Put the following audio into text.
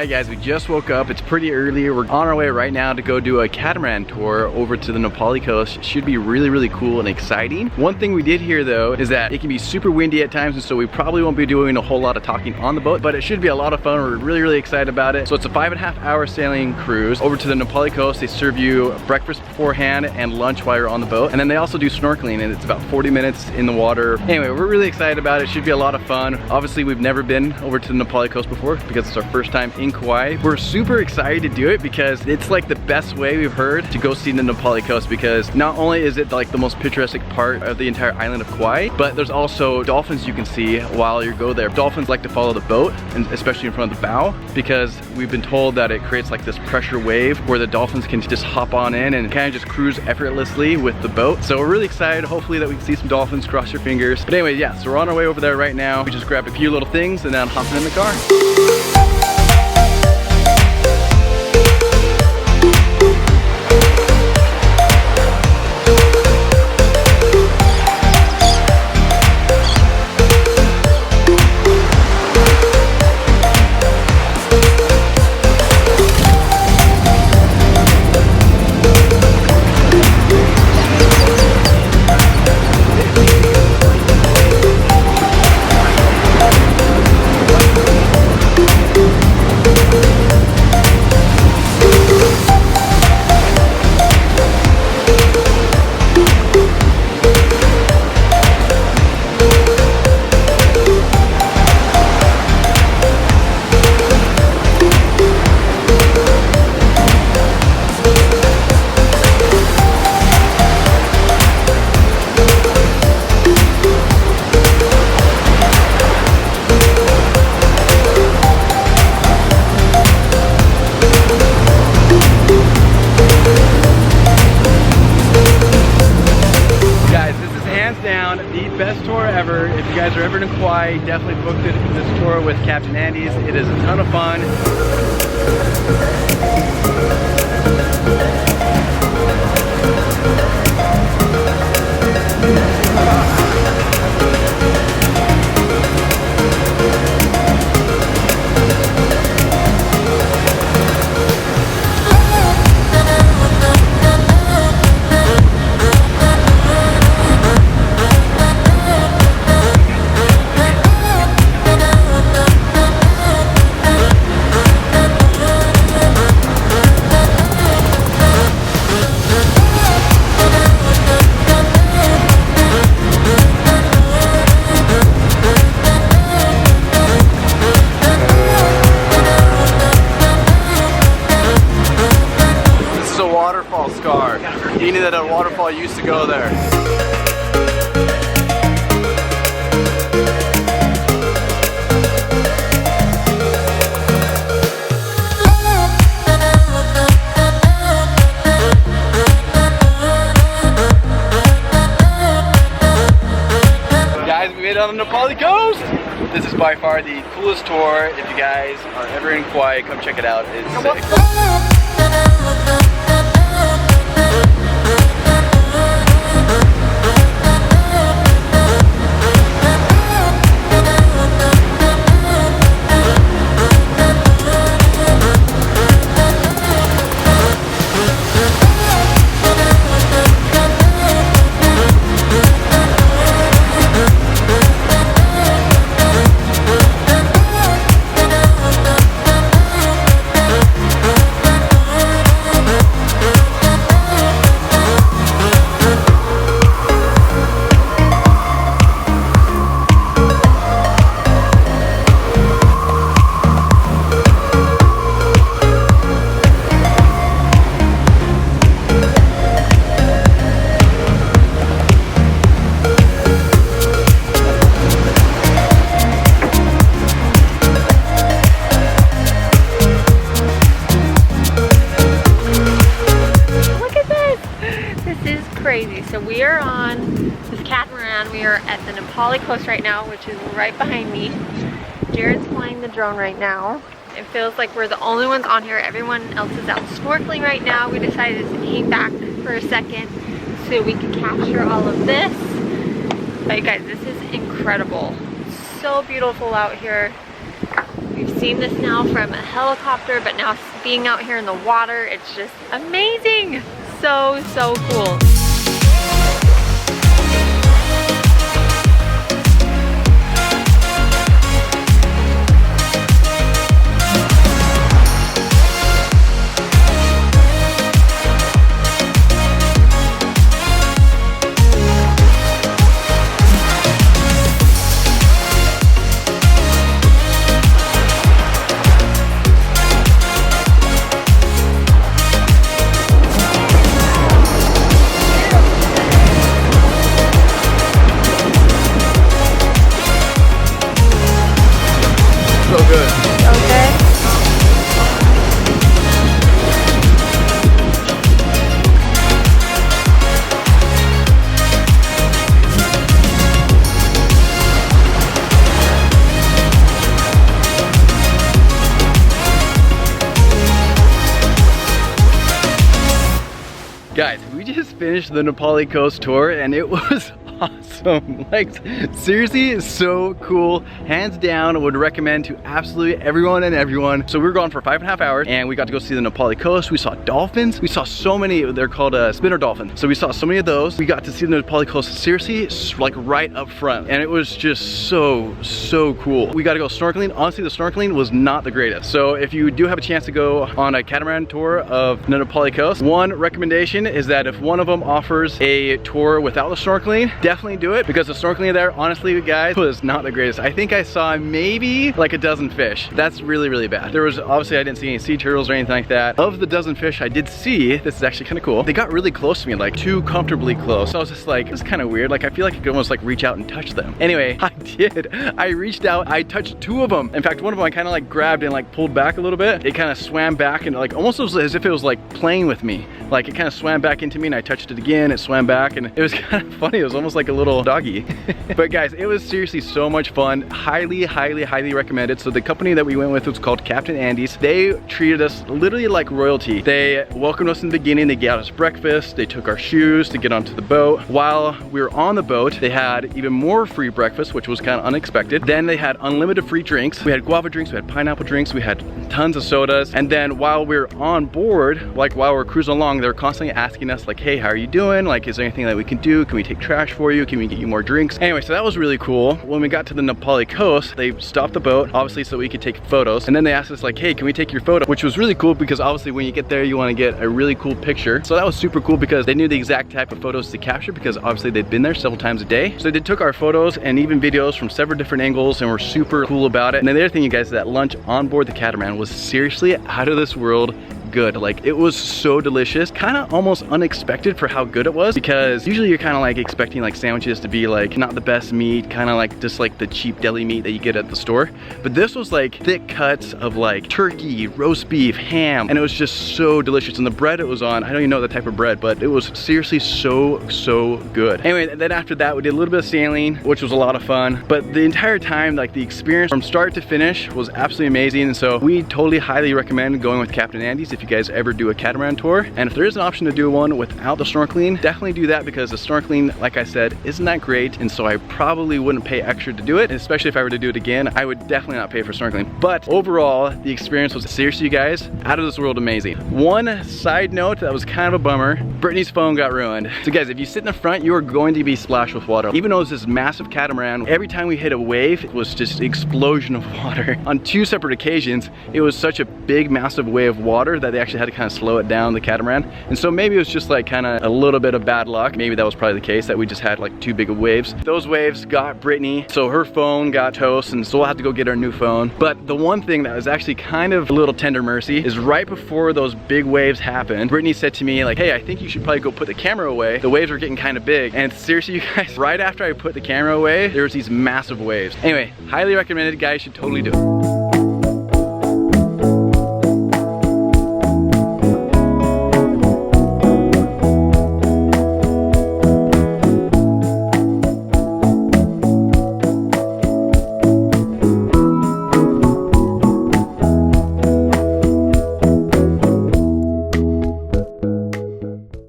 Alright guys, we just woke up. It's pretty early. We're on our way right now to go do a catamaran tour over to the Na Pali Coast. It should be really cool and exciting. One thing we did here though is that it can be super windy at times, and so we probably won't be doing a whole lot of talking on the boat, but it should be a lot of fun. We're really excited about it. So it's a 5.5 hour sailing cruise over to the Na Pali Coast. They serve you breakfast beforehand and lunch while you're on the boat, and then they also do snorkeling, and it's about 40 minutes in the water. Anyway, we're really excited about it. It should be a lot of fun. Obviously, we've never been over to the Na Pali Coast before because it's our first time in Kauai. We're super excited to do it because it's like the best way we've heard to go see the Na Pali Coast, because not only is it like the most picturesque part of the entire island of Kauai, but there's also dolphins you can see while you go there. Dolphins like to follow the boat, and especially in front of the bow, because we've been told that it creates like this pressure wave where the dolphins can just hop on in and kind of just cruise effortlessly with the boat. So we're really excited, hopefully, that we can see some dolphins. Cross your fingers. But anyway, yeah, so we're on our way over there right now. We just grabbed a few little things and then hopping in the car. The best tour ever. If you guys are ever in Kauai, definitely book this tour with Captain Andy's. It is a ton of fun. Meaning that a waterfall used to go there. Guys, we made it on the Na Pali Coast. This is by far the coolest tour. If you guys are ever in Kauai, come check it out. It's sick. Crazy. So we are on this catamaran. We are at the Na Pali Coast right now, which is right behind me. Jared's flying the drone right now. It feels like we're the only ones on here. Everyone else is out snorkeling right now. We decided to hang back for a second so we could capture all of this. But you guys, this is incredible. So beautiful out here. We've seen this now from a helicopter, but now being out here in the water, it's just amazing. So cool. Guys, we just finished the Na Pali Coast tour and it was awesome. Like, seriously, so cool. Hands down, would recommend to absolutely everyone and everyone. So we were gone for 5.5 hours and we got to go see the Na Pali Coast. We saw dolphins. We saw so many, they're called spinner dolphins. So we saw so many of those. We got to see the Na Pali Coast, seriously, like right up front. And it was just so cool. We got to go snorkeling. Honestly, the snorkeling was not the greatest. So if you do have a chance to go on a catamaran tour of Na Pali Coast, one recommendation is that if one of them offers a tour without the snorkeling, definitely do it, because the snorkeling there, honestly guys, was not the greatest. I think I saw maybe like a dozen fish. That's really bad. There was, obviously I didn't see any sea turtles or anything like that. Of the dozen fish I did see, this is actually kind of cool, they got really close to me, like too comfortably close. So I was just like, this is kind of weird. Like I feel like I could almost like reach out and touch them. Anyway, I did. I reached out, I touched two of them. In fact, one of them I kind of like grabbed and like pulled back a little bit. It kind of swam back and like almost as if it was like playing with me. Like it kind of swam back into me and I touched it again, it swam back, and it was kind of funny. It was almost like a little doggy. But guys, it was seriously so much fun. Highly recommended. So the company that we went with was called Captain Andy's. They treated us literally like royalty. They welcomed us in the beginning. They got us breakfast. They took our shoes to get onto the boat. While we were on the boat, they had even more free breakfast, which was kind of unexpected. Then they had unlimited free drinks. We had guava drinks, we had pineapple drinks, we had tons of sodas. And then while we were on board, like while we're cruising along, they're constantly asking us like, hey, how are you doing? Like, is there anything that we can do? Can we take trash for you? Can we get you more drinks? Anyway, so that was really cool. When we got to the Na Pali Coast, they stopped the boat, obviously, so we could take photos. And then they asked us like, hey, can we take your photo? Which was really cool because obviously when you get there, you want to get a really cool picture. So that was super cool because they knew the exact type of photos to capture because obviously they'd been there several times a day. So they took our photos and even videos from several different angles and were super cool about it. And the other thing, you guys, that lunch on board the Catamaran was seriously out of this world good. Like, it was so delicious, kind of almost unexpected for how good it was, because usually you're kind of like expecting like sandwiches to be like not the best meat, kind of like just like the cheap deli meat that you get at the store, but this was like thick cuts of like turkey, roast beef, ham, and it was just so delicious. And the bread it was on, I don't even know the type of bread, but it was seriously so good. Anyway, then after that we did a little bit of sailing, which was a lot of fun, but the entire time, like, the experience from start to finish was absolutely amazing. And so we totally highly recommend going with Captain Andy's if you guys ever do a catamaran tour. And if there is an option to do one without the snorkeling, definitely do that, because the snorkeling, like I said, isn't that great, and so I probably wouldn't pay extra to do it. And especially if I were to do it again, I would definitely not pay for snorkeling. But overall, the experience was seriously, you guys, out of this world amazing. One side note that was kind of a bummer, Brittany's phone got ruined. So guys, if you sit in the front, you are going to be splashed with water. Even though it's this massive catamaran, every time we hit a wave, it was just an explosion of water. On two separate occasions, it was such a big, massive wave of water that they actually had to kind of slow it down, the catamaran. And so maybe it was just like kind of a little bit of bad luck. Maybe that was probably the case, that we just had like too big of waves. Those waves got Brittany, so her phone got toast, and so we'll have to go get her new phone. But the one thing that was actually kind of a little tender mercy is right before those big waves happened, Brittany said to me like, hey, I think you should probably go put the camera away. The waves were getting kind of big. And seriously, you guys, right after I put the camera away, there was these massive waves. Anyway, highly recommended, guys, should totally do it.